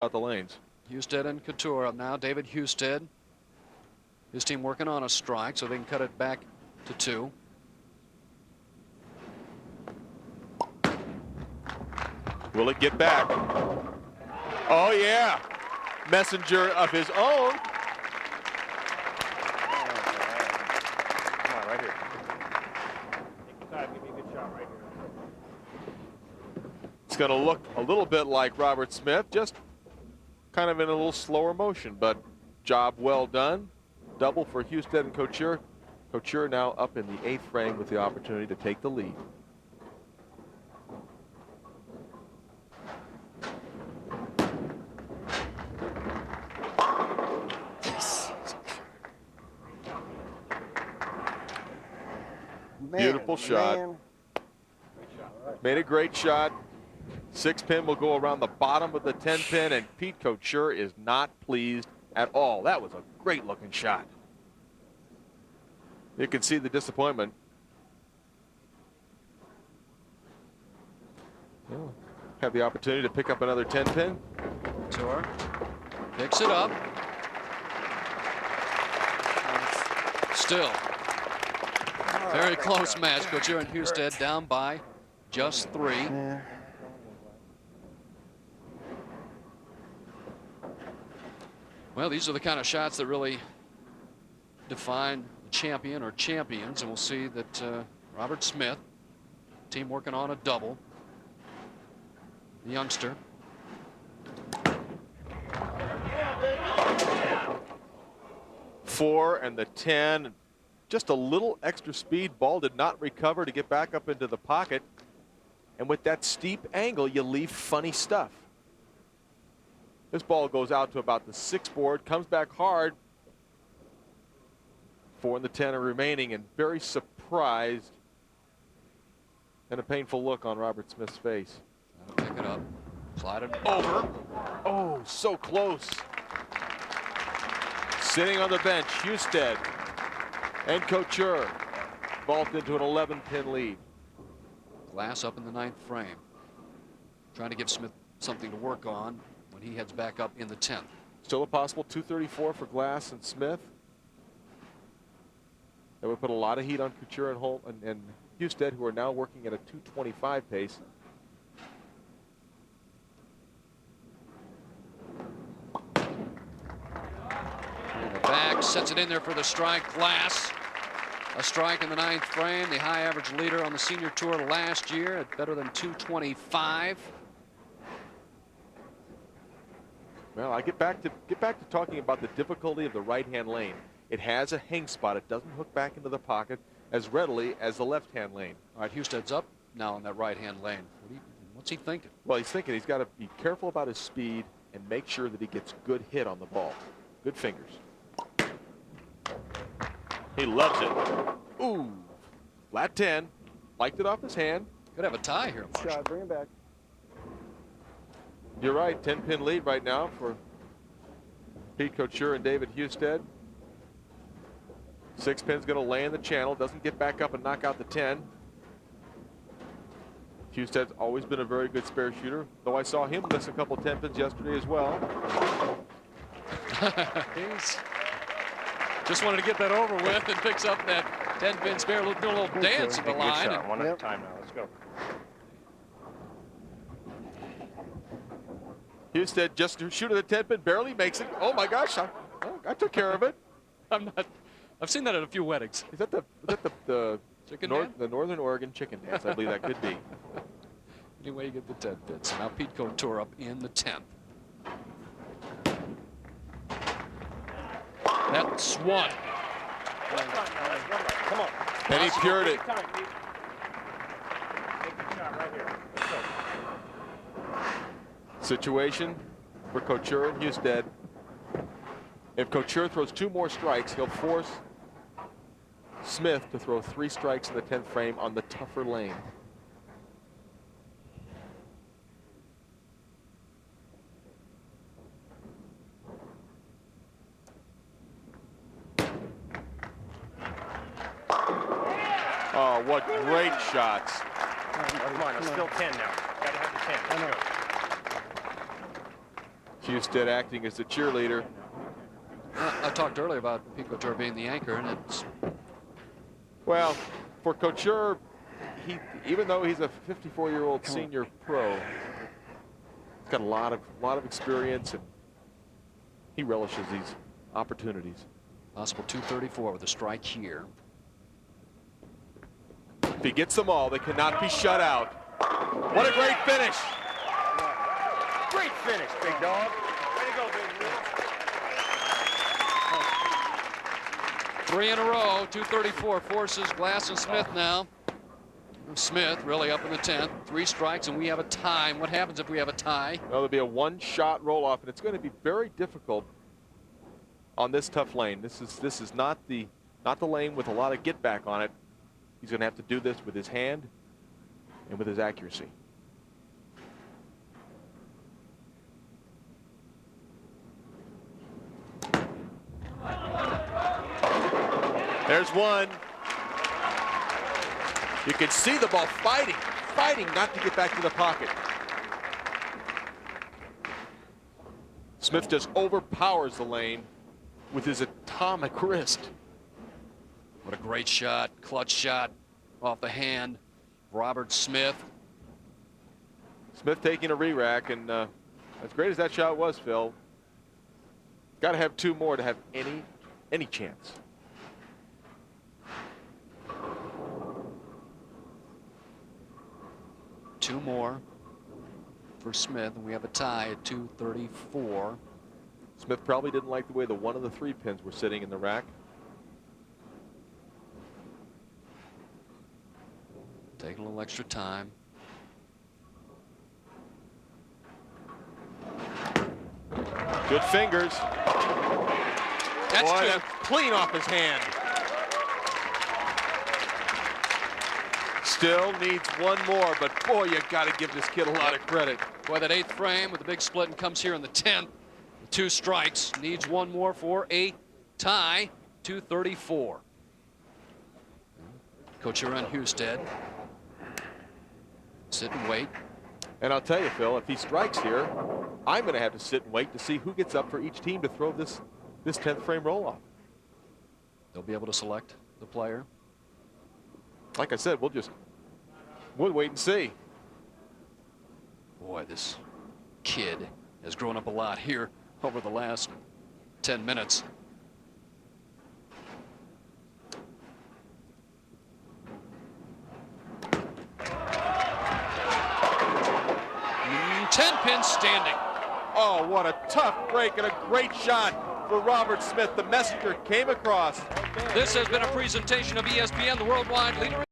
out the lanes. Husted and Couture up now. David Husted. His team working on a strike so they can cut it back to 2. Will it get back? Oh, yeah. Messenger of his own. Come on, right here. Take your time. Give me a good shot right here. It's going to look a little bit like Robert Smith, just kind of in a little slower motion, but job well done. Double for Husted and Couture. Couture now up in the 8th frame with the opportunity to take the lead. Beautiful shot. Made a great shot. 6-pin will go around the bottom of the 10-pin, and Pete Couture is not pleased at all. That was a great looking shot. You can see the disappointment. Well, have the opportunity to pick up another 10-pin. Couture picks it up. Still very close match. Couture and Husted down by just 3. Yeah. Well, these are the kind of shots that really define the champion or champions, and we'll see that Robert Smith, team working on a double. The youngster. Four and the 10. Just a little extra speed. Ball did not recover to get back up into the pocket. And with that steep angle, you leave funny stuff. This ball goes out to about the 6 board, comes back hard. 4 and the 10 are remaining, and very surprised and a painful look on Robert Smith's face. That'll pick it up, slide it over. Oh, so close. Sitting on the bench, Husted and Couture vault into an 11-pin lead. Glass up in the 9th frame. Trying to give Smith something to work on when he heads back up in the 10th. Still a possible 234 for Glass and Smith. That would put a lot of heat on Couture and Holt and Husted, who are now working at a 225 pace. In the back, sets it in there for the strike. Glass. A strike in the 9th frame. The high average leader on the senior tour last year at better than 225. Well, I get back to talking about the difficulty of the right-hand lane. It has a hang spot. It doesn't hook back into the pocket as readily as the left-hand lane. All right, Husted's up now in that right-hand lane. What's he thinking? Well, he's thinking he's got to be careful about his speed and make sure that he gets good hit on the ball. Good fingers. He loves it. Ooh, flat 10. Liked it off his hand. Could have a tie here, Marshall. Shot, bring it back. You're right, 10-pin lead right now for Pete Couture and David Husted. 6-pin's going to lay in the channel, doesn't get back up and knock out the 10. Husted's always been a very good spare shooter, though I saw him miss a couple 10-pins yesterday as well. He's just wanted to get that over with and picks up that 10-pin spare, doing a little dance at the line. One at a time now. Let's go. Husted just shooting the 10-pin, barely makes it. Oh my gosh, I took care of it. I've seen that at a few weddings. Is that the Chicken dance? the Northern Oregon chicken dance? I believe that could be. Anyway, you get the 10 pins. So now Pete Couture up in the 10th. That's one. Come on. And he pured it. Take your shot right here. Let's go. Situation for Couture and Husted. If Couture throws 2 more strikes, he'll force Smith to throw 3 strikes in the 10th frame on the tougher lane. Oh, what great shots. Come on, it's still 10 now. Gotta have the 10. Let's go. Husted acting as the cheerleader. I talked earlier about Pico Tour being the anchor, and it's Well, for Couture, even though he's a 54-year-old senior pro, he's got a lot of experience, and he relishes these opportunities. possible 234 with a strike here. If he gets them all, they cannot be shut out. What a great finish! Great finish, big dog. Way to go, big Red. 3 in a row, 234 forces Glass and Smith now. Smith really up in the 10th. 3 strikes, and we have a tie. What happens if we have a tie? Well, there'll be a one-shot roll-off, and it's going to be very difficult on this tough lane. This is not the lane with a lot of get back on it. He's going to have to do this with his hand and with his accuracy. There's one. You can see the ball fighting not to get back to the pocket. Smith just overpowers the lane with his atomic wrist. What a great shot, clutch shot off the hand. Robert Smith. Smith taking a re-rack, and as great as that shot was, Phil, got to have 2 more to have any chance. Two more for Smith, and we have a tie at 234. Smith probably didn't like the way the 1 of the 3 pins were sitting in the rack. Taking a little extra time. Good fingers. That's Boy, two. that's clean off his hand. Still needs 1 more, but boy, you got to give this kid a lot of credit. Boy, that 8th frame with the big split and comes here in the 10th. 2 strikes. Needs 1 more for a tie. 234. Couture and Husted. Sit and wait. And I'll tell you, Phil, if he strikes here, I'm going to have to sit and wait to see who gets up for each team to throw this 10th frame roll-off. They'll be able to select the player. Like I said, we'll wait and see. Boy, this kid has grown up a lot here over the last 10 minutes. Mm, 10 pin standing. Oh, what a tough break and a great shot for Robert Smith. The messenger came across. This has been a presentation of ESPN, the worldwide leader.